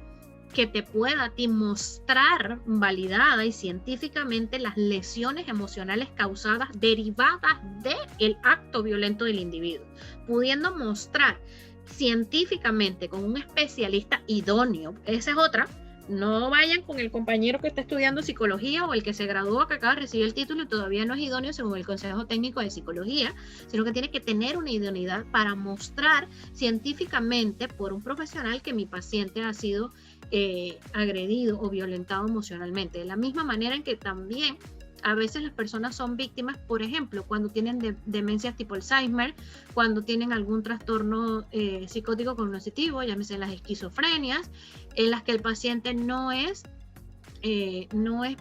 que te pueda a ti mostrar validada y científicamente las lesiones emocionales causadas derivadas del acto violento del individuo, pudiendo mostrar científicamente con un especialista idóneo. Esa es otra. No vayan con el compañero que está estudiando psicología o el que se graduó, que acaba de recibir el título y todavía no es idóneo según el Consejo Técnico de Psicología, sino que tiene que tener una idoneidad para mostrar científicamente por un profesional que mi paciente ha sido agredido o violentado emocionalmente. De la misma manera en que también a veces las personas son víctimas, por ejemplo, cuando tienen demencias tipo Alzheimer, cuando tienen algún trastorno psicótico cognitivo, llámese las esquizofrenias, en las que el paciente no es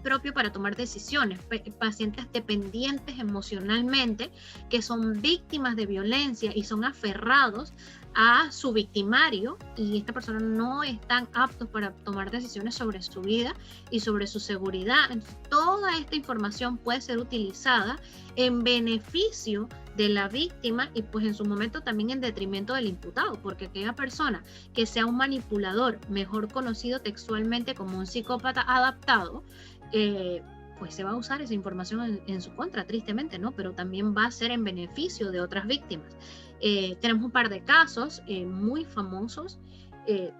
propio para tomar decisiones, pacientes dependientes emocionalmente que son víctimas de violencia y son aferrados a su victimario y esta persona no están aptos para tomar decisiones sobre su vida y sobre su seguridad. Entonces, toda esta información puede ser utilizada en beneficio de la víctima y pues en su momento también en detrimento del imputado, porque aquella persona que sea un manipulador, mejor conocido textualmente como un psicópata adaptado, pues se va a usar esa información en su contra, tristemente, ¿no? Pero también va a ser en beneficio de otras víctimas. Tenemos un par de casos muy famosos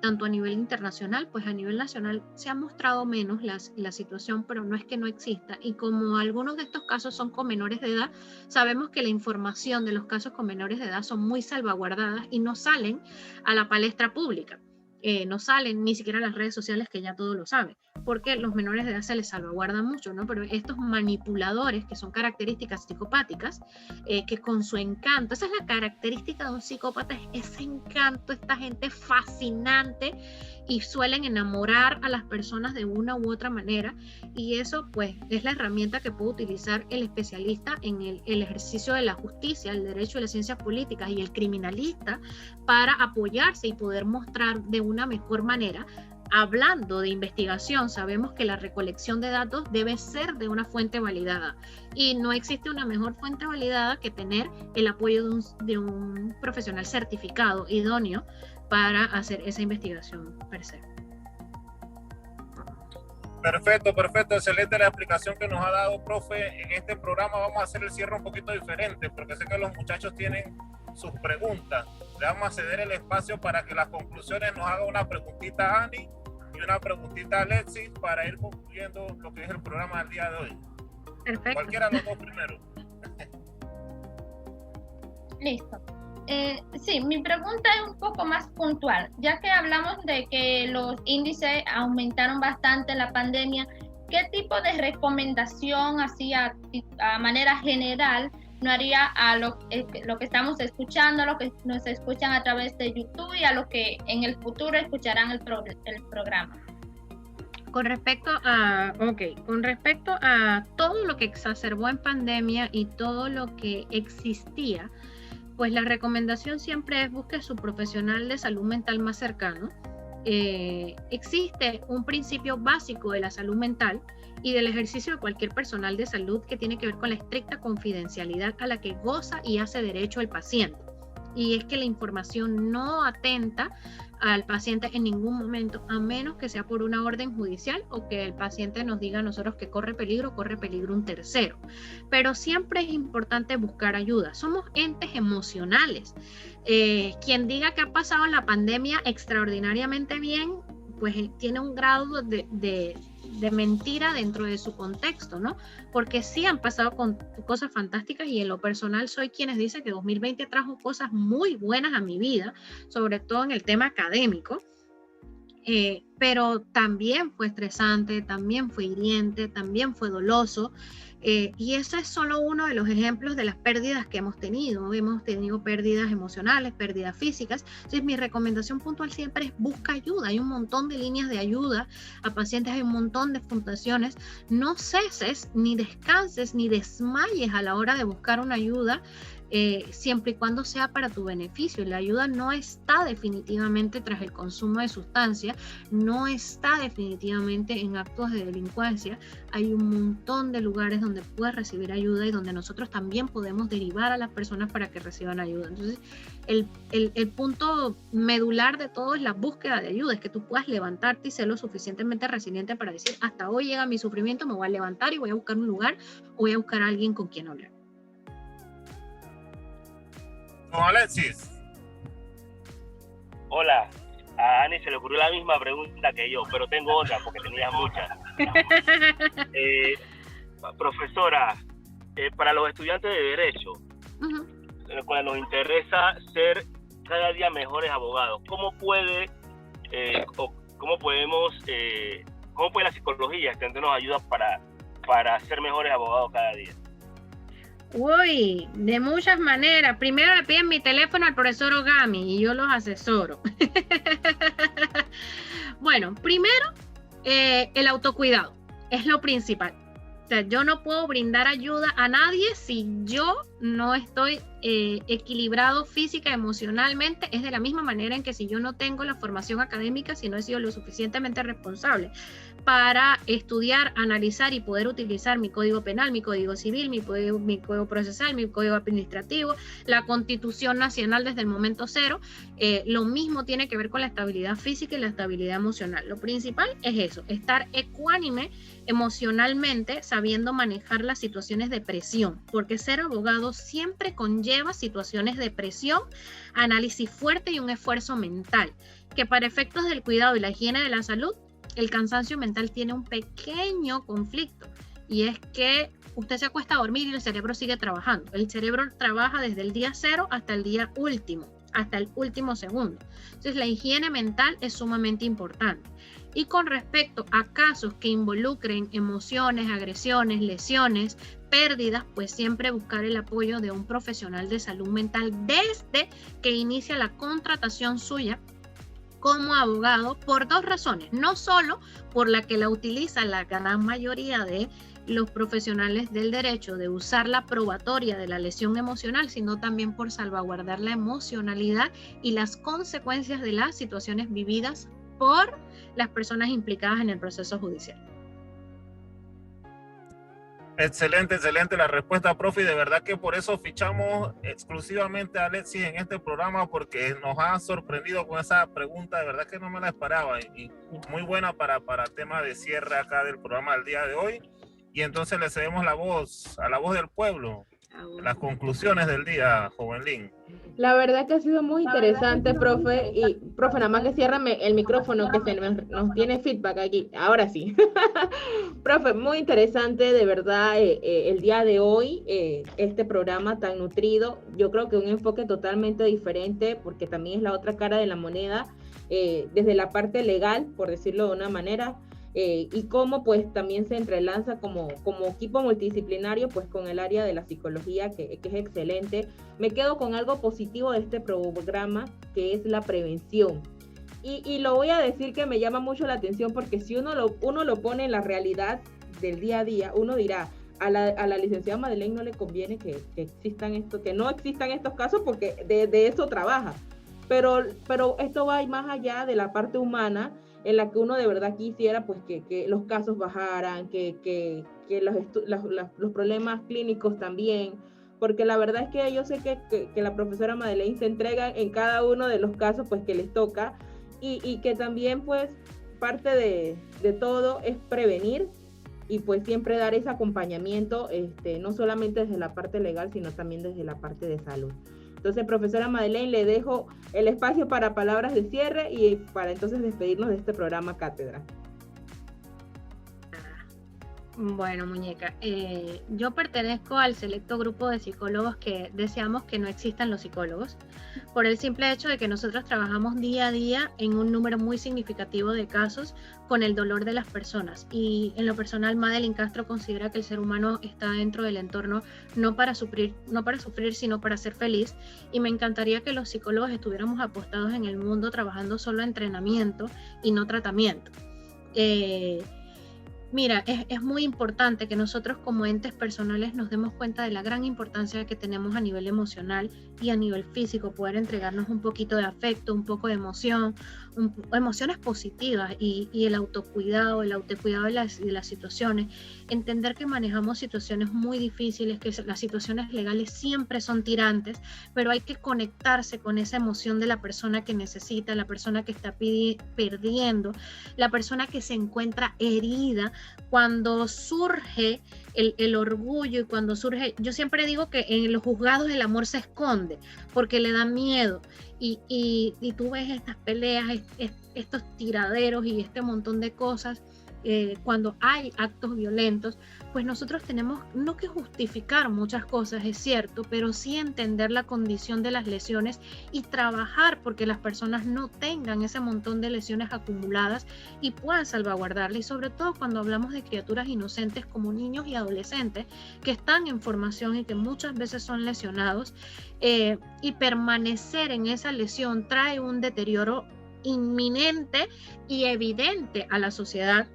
tanto a nivel internacional, pues a nivel nacional se ha mostrado menos la situación, pero no es que no exista. Y como algunos de estos casos son con menores de edad, sabemos que la información de los casos con menores de edad son muy salvaguardadas y no salen a la palestra pública. No salen ni siquiera a las redes sociales, que ya todos lo saben, porque los menores de edad se les salvaguardan mucho, ¿no? Pero estos manipuladores, que son características psicopáticas, que con su encanto, esa es la característica de un psicópata, es ese encanto, esta gente fascinante, y suelen enamorar a las personas de una u otra manera, y eso pues es la herramienta que puede utilizar el especialista en el ejercicio de la justicia, el derecho y las ciencias políticas, y el criminalista, para apoyarse y poder mostrar de una mejor manera. Hablando de investigación, sabemos que la recolección de datos debe ser de una fuente validada, y no existe una mejor fuente validada que tener el apoyo de un profesional certificado, idóneo, para hacer esa investigación per se. Perfecto, excelente la explicación que nos ha dado, profe. En este programa vamos a hacer el cierre un poquito diferente, porque sé que los muchachos tienen sus preguntas. Le vamos a ceder el espacio para que las conclusiones nos haga una preguntita a Ani y una preguntita a Alexis, para ir concluyendo lo que es el programa del día de hoy. Perfecto. Cualquiera de los dos primero. Listo. Sí, mi pregunta es un poco más puntual, ya que hablamos de que los índices aumentaron bastante en la pandemia. ¿Qué tipo de recomendación, así a manera general, no haría a lo que estamos escuchando, a lo que nos escuchan a través de YouTube y a lo que en el futuro escucharán el programa? Con respecto a todo lo que exacerbó en pandemia y todo lo que existía, pues la recomendación siempre es busque su profesional de salud mental más cercano. Existe un principio básico de la salud mental y del ejercicio de cualquier personal de salud que tiene que ver con la estricta confidencialidad a la que goza y hace derecho el paciente. Y es que la información no atenta al paciente en ningún momento, a menos que sea por una orden judicial o que el paciente nos diga a nosotros que corre peligro un tercero. Pero siempre es importante buscar ayuda. Somos entes emocionales. Quien diga que ha pasado la pandemia extraordinariamente bien, pues tiene un grado de mentira dentro de su contexto, ¿no? Porque sí han pasado con cosas fantásticas, y en lo personal soy quienes dicen que 2020 trajo cosas muy buenas a mi vida, sobre todo en el tema académico, pero también fue estresante, también fue hiriente, también fue doloso, y ese es solo uno de los ejemplos de las pérdidas que hemos tenido. Hemos tenido pérdidas emocionales, pérdidas físicas. Entonces mi recomendación puntual siempre es busca ayuda. Hay un montón de líneas de ayuda a pacientes, hay un montón de fundaciones. No ceses, ni descanses, ni desmayes a la hora de buscar una ayuda, siempre y cuando sea para tu beneficio. La ayuda no está definitivamente tras el consumo de sustancias, no está definitivamente en actos de delincuencia. Hay un montón de lugares donde puedes recibir ayuda y donde nosotros también podemos derivar a las personas para que reciban ayuda. Entonces el punto medular de todo es la búsqueda de ayuda, es que tú puedas levantarte y ser lo suficientemente resiliente para decir: hasta hoy llega mi sufrimiento, me voy a levantar y voy a buscar un lugar, o voy a buscar a alguien con quien hablar. Alexis. Hola, a Ani se le ocurrió la misma pregunta que yo, pero tengo otra porque tenía muchas. Profesora, para los estudiantes de Derecho, cuando nos interesa ser cada día mejores abogados, ¿cómo puede la psicología extendernos ayuda para ser mejores abogados cada día? Uy, de muchas maneras. Primero le piden mi teléfono al profesor Ogami y yo los asesoro. Bueno, primero, el autocuidado es lo principal. O sea, yo no puedo brindar ayuda a nadie si yo no estoy equilibrado física, emocionalmente. Es de la misma manera en que si yo no tengo la formación académica, si no he sido lo suficientemente responsable para estudiar, analizar y poder utilizar mi código penal, mi código civil, mi código procesal, mi código administrativo, la Constitución Nacional desde el momento cero, lo mismo tiene que ver con la estabilidad física y la estabilidad emocional. Lo principal es eso, estar ecuánime emocionalmente, sabiendo manejar las situaciones de presión, porque ser abogado siempre conlleva situaciones de presión, análisis fuerte y un esfuerzo mental, que para efectos del cuidado y la higiene de la salud, el cansancio mental tiene un pequeño conflicto, y es que usted se acuesta a dormir y el cerebro sigue trabajando. El cerebro trabaja desde el día 0 hasta el día último, hasta el último segundo. Entonces la higiene mental es sumamente importante. Y con respecto a casos que involucren emociones, agresiones, lesiones, pérdidas, pues siempre buscar el apoyo de un profesional de salud mental desde que inicia la contratación suya como abogado, por 2 razones. No solo por la que la utiliza la gran mayoría de los profesionales del derecho, de usar la probatoria de la lesión emocional, sino también por salvaguardar la emocionalidad y las consecuencias de las situaciones vividas por las personas implicadas en el proceso judicial. Excelente, excelente la respuesta, profe, y de verdad que por eso fichamos exclusivamente a Alexis en este programa, porque nos ha sorprendido con esa pregunta, de verdad que no me la esperaba, y muy buena para tema de cierre acá del programa del día de hoy. Y entonces le cedemos la voz a la voz del pueblo, las conclusiones del día, joven Lynn. La verdad que ha sido muy interesante, profe, y profe, nada más que ciérrame el micrófono que nos tiene feedback aquí, ahora sí. Profe, muy interesante, de verdad, el día de hoy, este programa tan nutrido. Yo creo que un enfoque totalmente diferente, porque también es la otra cara de la moneda, desde la parte legal, por decirlo de una manera, y cómo pues también se entrelaza como equipo multidisciplinario pues con el área de la psicología, que es excelente. Me quedo con algo positivo de este programa, que es la prevención. Y lo voy a decir que me llama mucho la atención, porque si uno lo pone en la realidad del día a día, uno dirá, a la licenciada Madeleine no le conviene que no existan estos casos, porque de eso trabaja. Pero esto va más allá de la parte humana, en la que uno de verdad quisiera pues que los casos bajaran, que los problemas clínicos también, porque la verdad es que yo sé que la profesora Madeleine se entrega en cada uno de los casos pues que les toca, y que también pues parte de todo es prevenir, y pues siempre dar ese acompañamiento, no solamente desde la parte legal, sino también desde la parte de salud. Entonces, profesora Madeleine, le dejo el espacio para palabras de cierre y para entonces despedirnos de este programa Cátedra. Bueno, muñeca, yo pertenezco al selecto grupo de psicólogos que deseamos que no existan los psicólogos, por el simple hecho de que nosotros trabajamos día a día en un número muy significativo de casos con el dolor de las personas, y en lo personal Madeleine Castro considera que el ser humano está dentro del entorno no para sufrir, sino para ser feliz, y me encantaría que los psicólogos estuviéramos apostados en el mundo trabajando solo entrenamiento y no tratamiento. Mira, es muy importante que nosotros como entes personales nos demos cuenta de la gran importancia que tenemos a nivel emocional y a nivel físico, poder entregarnos un poquito de afecto, un poco de emoción, emociones positivas, y el autocuidado de las situaciones, entender que manejamos situaciones muy difíciles, que las situaciones legales siempre son tirantes, pero hay que conectarse con esa emoción de la persona que necesita, la persona que está perdiendo, la persona que se encuentra herida. Cuando surge el orgullo, y cuando surge, yo siempre digo que en los juzgados el amor se esconde porque le da miedo, y tú ves estas peleas, estos tiraderos y este montón de cosas, cuando hay actos violentos, pues nosotros tenemos no que justificar muchas cosas, es cierto, pero sí entender la condición de las lesiones y trabajar porque las personas no tengan ese montón de lesiones acumuladas y puedan salvaguardarlas, y sobre todo cuando hablamos de criaturas inocentes como niños y adolescentes que están en formación y que muchas veces son lesionados, y permanecer en esa lesión trae un deterioro inminente y evidente a la sociedad.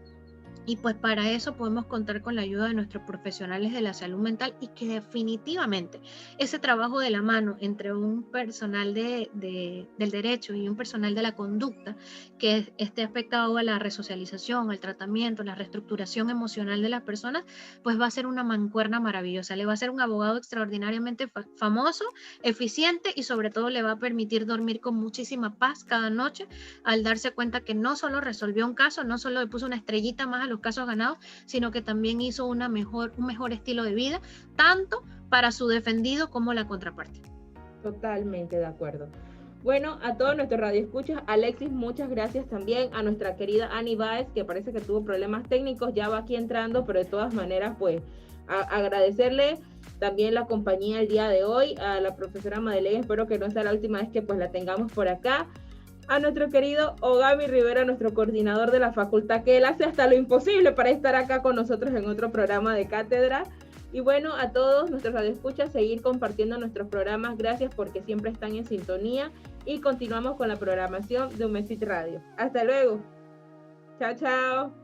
Y pues para eso podemos contar con la ayuda de nuestros profesionales de la salud mental, y que definitivamente ese trabajo de la mano entre un personal del derecho y un personal de la conducta que esté afectado a la resocialización, al tratamiento, la reestructuración emocional de las personas, pues va a ser una mancuerna maravillosa. Le va a ser un abogado extraordinariamente famoso, eficiente, y sobre todo le va a permitir dormir con muchísima paz cada noche al darse cuenta que no solo resolvió un caso, no solo le puso una estrellita más a los casos ganados, sino que también hizo un mejor estilo de vida, tanto para su defendido como la contraparte. Totalmente de acuerdo. Bueno, a todos nuestros radioescuchas, Alexis, muchas gracias también, a nuestra querida Ani Baez, que parece que tuvo problemas técnicos, ya va aquí entrando, pero de todas maneras, pues, agradecerle también la compañía el día de hoy, a la profesora Madeleine, espero que no sea la última vez que pues la tengamos por acá, a nuestro querido Ogami Rivera, nuestro coordinador de la facultad, que él hace hasta lo imposible para estar acá con nosotros en otro programa de cátedra. Y bueno, a todos nuestros radioescuchas, seguir compartiendo nuestros programas. Gracias porque siempre están en sintonía. Y continuamos con la programación de UMESIT Radio. Hasta luego. Chao, chao.